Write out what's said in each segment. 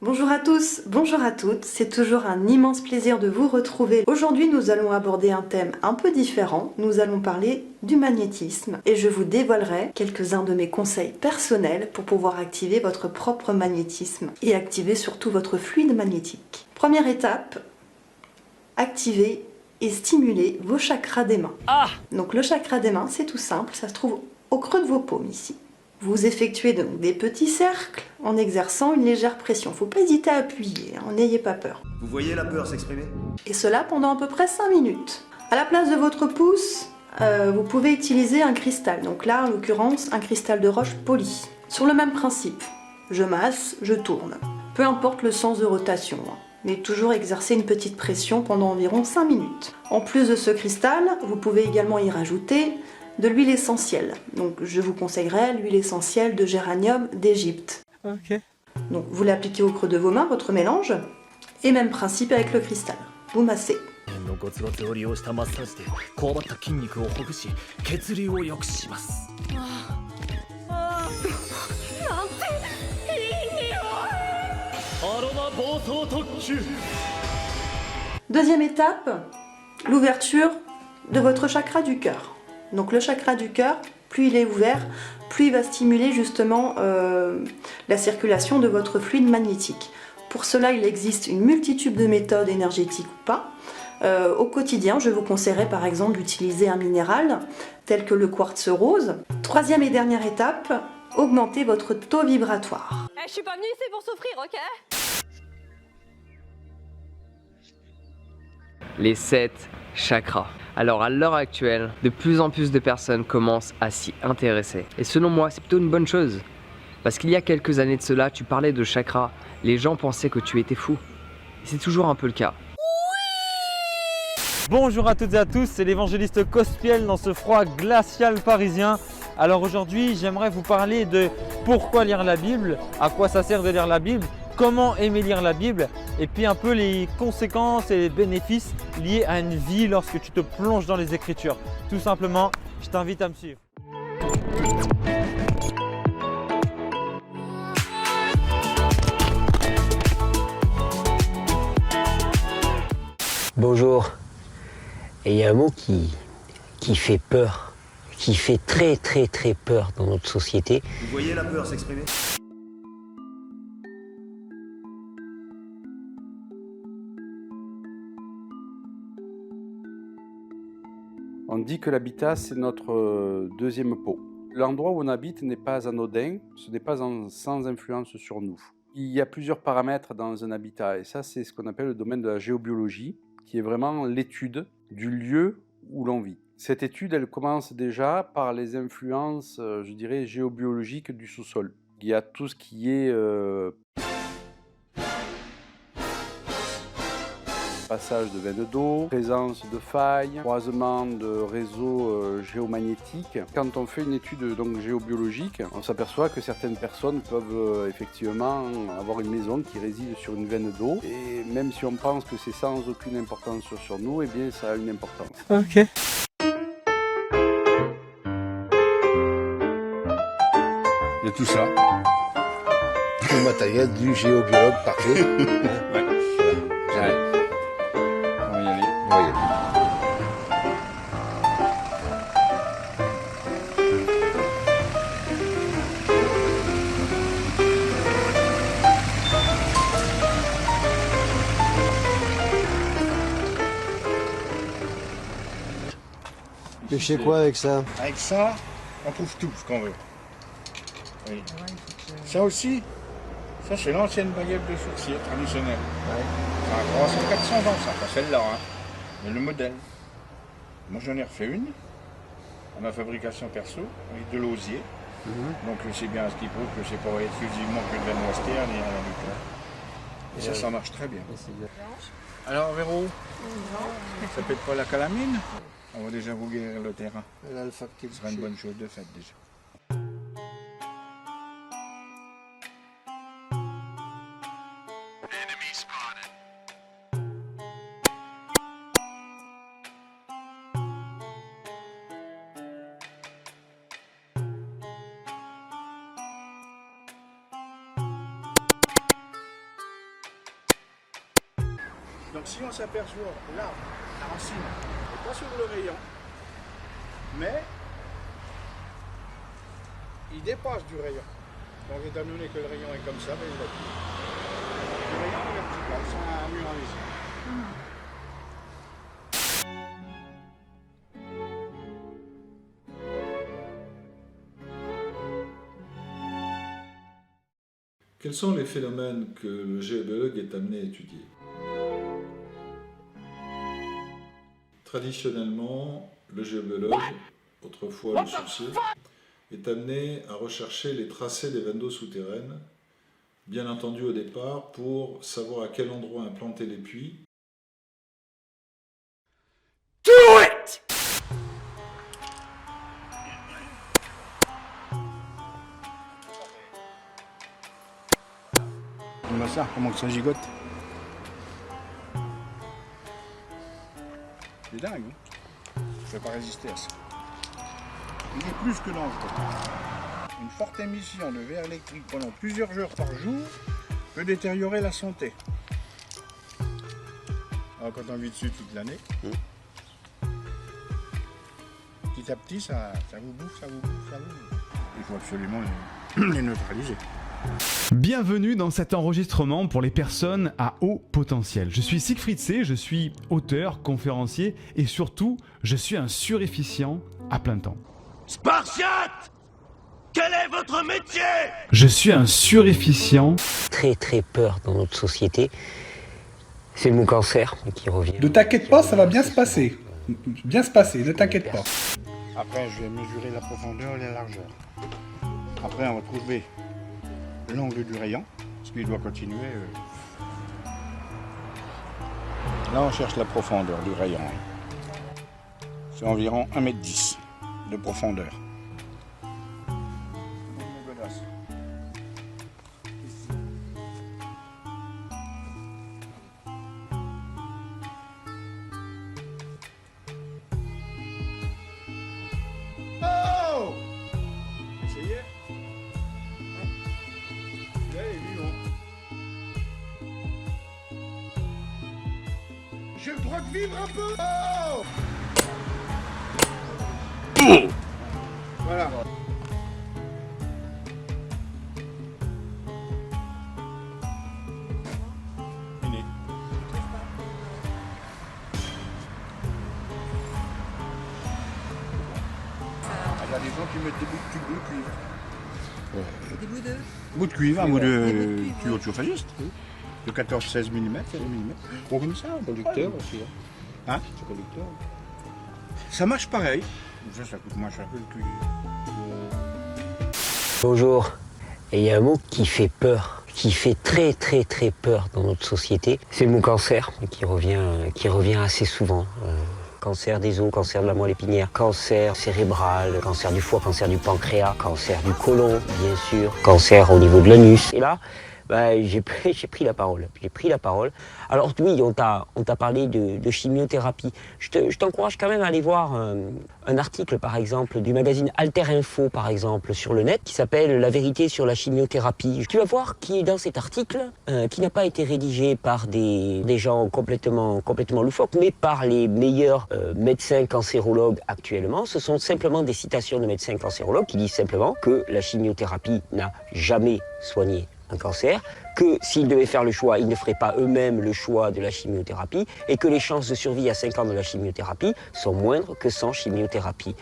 Bonjour à tous, bonjour à toutes, c'est toujours un immense plaisir de vous retrouver. Aujourd'hui nous allons aborder un thème un peu différent, nous allons parler du magnétisme et je vous dévoilerai quelques-uns de mes conseils personnels pour pouvoir activer votre propre magnétisme et activer surtout votre fluide magnétique. Première étape, activer et stimuler vos chakras des mains. Donc le chakra des mains c'est tout simple, ça se trouve au creux de vos paumes ici. Vous effectuez donc des petits cercles en exerçant une légère pression. Faut pas hésiter à appuyer, n'ayez pas peur. Vous voyez la peur s'exprimer? Et cela pendant à peu près 5 minutes. À la place de votre pouce, vous pouvez utiliser un cristal. Donc là, en l'occurrence, un cristal de roche poli. Sur le même principe, je masse, je tourne. Peu importe le sens de rotation, mais toujours exercer une petite pression pendant environ 5 minutes. En plus de ce cristal, vous pouvez également y rajouter de l'huile essentielle. Donc je vous conseillerais l'huile essentielle de géranium d'Égypte. Ok. Donc vous l'appliquez au creux de vos mains, votre mélange, et même principe avec le cristal. Vous massez. Deuxième étape, l'ouverture de votre chakra du cœur. Donc le chakra du cœur, plus il est ouvert, plus il va stimuler justement la circulation de votre fluide magnétique. Pour cela, il existe une multitude de méthodes énergétiques ou pas. Au quotidien, je vous conseillerais par exemple d'utiliser un minéral tel que le quartz rose. Troisième et dernière étape, augmenter votre taux vibratoire. Je suis pas venue ici pour souffrir, ok? Les 7 chakras. Alors à l'heure actuelle, de plus en plus de personnes commencent à s'y intéresser. Et selon moi, c'est plutôt une bonne chose. Parce qu'il y a quelques années de cela, tu parlais de chakras, les gens pensaient que tu étais fou. Et c'est toujours un peu le cas. Bonjour à toutes et à tous, c'est l'évangéliste Cospiel dans ce froid glacial parisien. Alors aujourd'hui, j'aimerais vous parler de pourquoi lire la Bible, à quoi ça sert de lire la Bible, comment aimer lire la Bible et puis un peu les conséquences et les bénéfices liés à une vie lorsque tu te plonges dans les Écritures. Tout simplement, je t'invite à me suivre. Bonjour. Et il y a un mot qui fait peur, qui fait très peur dans notre société. Vous voyez la peur s'exprimer? On dit que l'habitat, c'est notre deuxième peau. L'endroit où on habite n'est pas anodin, ce n'est pas sans influence sur nous. Il y a plusieurs paramètres dans un habitat, et ça, c'est ce qu'on appelle le domaine de la géobiologie, qui est vraiment l'étude du lieu où l'on vit. Cette étude, elle commence déjà par les influences, je dirais, géobiologiques du sous-sol. Il y a tout ce qui est passage de veines d'eau, présence de failles, croisement de réseaux géomagnétiques. Quand on fait une étude donc géobiologique, on s'aperçoit que certaines personnes peuvent effectivement avoir une maison qui réside sur une veine d'eau. Et même si on pense que c'est sans aucune importance sur nous, eh bien ça a une importance. Ok. Il y a tout ça. Le matériel du géobiologue parfait. Ouais. On va y aller. On va y aller. Pêcher quoi avec ça? Avec ça, on trouve tout ce qu'on veut. Oui. Ça aussi, ça c'est l'ancienne baguette de sourcier traditionnelle. Ça a 300-400 ans, ça, pas celle-là, hein. Mais le modèle. Moi j'en ai refait une, à ma fabrication perso, avec de l'osier. Donc c'est bien ce qui prouve que c'est pas exclusivement que de la western et à la lutte. Et ça marche très bien. Alors Véro, ça pète pas la calamine? On va déjà vous guérir le terrain. Ce sera une bonne chose de faite déjà. Si on s'aperçoit, là, la racine n'est pas sur le rayon, mais il dépasse du rayon. Donc étant donné que le rayon est comme ça, ben, il va plus. Le rayon est vertical, c'est un mur en ici. Quels sont les phénomènes que le géobiologue est amené à étudier? Traditionnellement, le géobiologue, autrefois le sourcier, est amené à rechercher les tracés des vannes d'eau souterraines, bien entendu au départ pour savoir à quel endroit implanter les puits. Do it! On voit ça, comment ça gigote. C'est dingue, hein? Je ne vais pas résister à ça. Il est plus que dangereux. Une forte émission de verre électrique pendant plusieurs heures par jour peut détériorer la santé. Alors quand on vit dessus toute l'année, petit à petit, ça vous bouffe, ça vous bouffe, ça vous bouffe. Il faut absolument les neutraliser. Bienvenue dans cet enregistrement pour les personnes à haut potentiel. Je suis Siegfried C, je suis auteur, conférencier et surtout, je suis un surefficient à plein temps. Spartiate! Quel est votre métier? Je suis un surefficient. Très très peur dans notre société. C'est le mot cancer qui revient. Ne t'inquiète pas, ça va bien se passer. Bien se passer, ne t'inquiète pas. Après, je vais mesurer la profondeur et la largeur. Après, on va trouver l'angle du rayon, parce qu'il doit continuer. Là, on cherche la profondeur du rayon. C'est environ 1,10 m de profondeur. Oh! Essayez. Là, il est vivant. Je le crois vivre un peu. Oh! Voilà. Fini. Il y a des gens qui mettent des bouts de tubes de cuivre. Des bouts de Bout de cuivre, un bout de tuyau de chauffagiste. De 14-16 mm, 16 mm. Gros comme ça. Conducteur aussi. Hein? C'est conducteur. Ça marche pareil. Ça coûte moins cher que le cuivre. Bonjour. Et il y a un mot qui fait peur, qui fait très très très peur dans notre société. C'est le mot cancer qui revient assez souvent. Cancer des os, cancer de la moelle épinière, cancer cérébral, cancer du foie, cancer du pancréas, cancer du côlon, bien sûr, cancer au niveau de l'anus. Et là, j'ai pris la parole. Alors oui, on t'a parlé de chimiothérapie. Je t'encourage quand même à aller voir un article, par exemple, du magazine Alter Info, par exemple, sur le net, qui s'appelle « La vérité sur la chimiothérapie ». Tu vas voir qui est dans cet article, qui n'a pas été rédigé par des gens complètement loufoques, mais par les meilleurs médecins cancérologues actuellement. Ce sont simplement des citations de médecins cancérologues qui disent simplement que la chimiothérapie n'a jamais soigné un cancer, que s'ils devaient faire le choix, ils ne feraient pas eux-mêmes le choix de la chimiothérapie et que les chances de survie à 5 ans de la chimiothérapie sont moindres que sans chimiothérapie.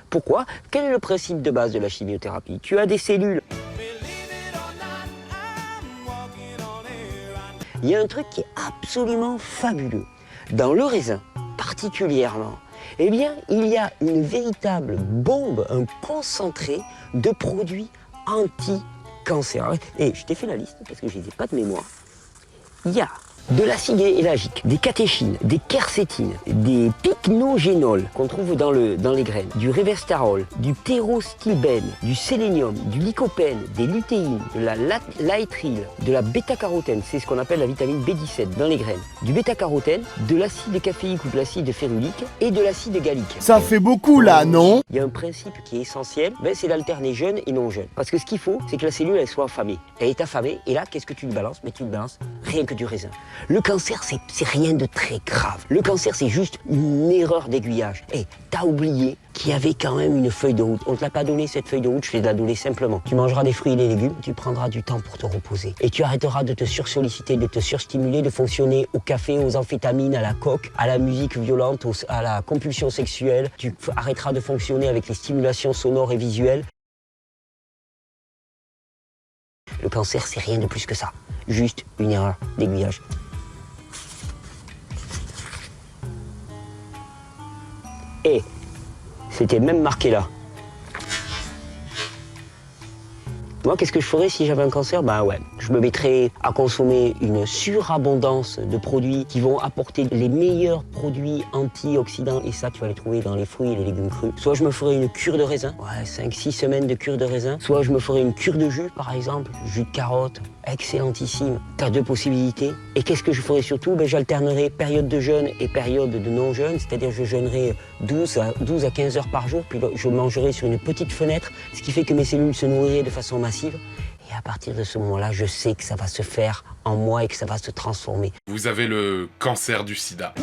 Pourquoi? Quel est le principe de base de la chimiothérapie? Tu as des cellules. Il y a un truc qui est absolument fabuleux. Dans le raisin, particulièrement, eh bien, il y a une véritable bombe, un concentré de produits cancer. Et je t'ai fait la liste parce que je les ai pas de mémoire. Il y a de l'acide élagique, des catéchines, des quercétines, des pycnogénols qu'on trouve dans les graines, du révestarol, du ptérostilbène, du sélénium, du lycopène, des lutéines, de la laétrile, de la bêta-carotène, c'est ce qu'on appelle la vitamine B17 dans les graines, du bêta-carotène, de l'acide caféique ou de l'acide férulique et de l'acide gallique. Ça fait beaucoup là, non? Il y a un principe qui est essentiel, c'est d'alterner jeune et non jeune. Parce que ce qu'il faut, c'est que la cellule elle soit affamée. Elle est affamée et là, qu'est-ce que tu lui balances? Mais tu lui balances rien que du raisin. Le cancer, c'est rien de très grave. Le cancer, c'est juste une erreur d'aiguillage. Et t'as oublié qu'il y avait quand même une feuille de route. On ne te l'a pas donné cette feuille de route, je vais te la donner simplement. Tu mangeras des fruits et des légumes, tu prendras du temps pour te reposer. Et tu arrêteras de te sursolliciter, de te surstimuler, de fonctionner au café, aux amphétamines, à la coke, à la musique violente, à la compulsion sexuelle. Tu arrêteras de fonctionner avec les stimulations sonores et visuelles. Le cancer, c'est rien de plus que ça. Juste une erreur d'aiguillage. Et c'était même marqué là. Moi, qu'est-ce que je ferais si j'avais un cancer? Bah ouais, je me mettrais à consommer une surabondance de produits qui vont apporter les meilleurs produits antioxydants. Et ça, tu vas les trouver dans les fruits et les légumes crus. Soit je me ferais une cure de raisin, ouais, 5-6 semaines de cure de raisin. Soit je me ferais une cure de jus, par exemple, jus de carotte, excellentissime. T'as deux possibilités. Et qu'est-ce que je ferais surtout? J'alternerais période de jeûne et période de non-jeûne, c'est-à-dire je jeûnerais 12 à 15 heures par jour, puis je mangerais sur une petite fenêtre, ce qui fait que mes cellules se nourriraient de façon massive. Et à partir de ce moment-là, je sais que ça va se faire en moi et que ça va se transformer. Vous avez le cancer du sida.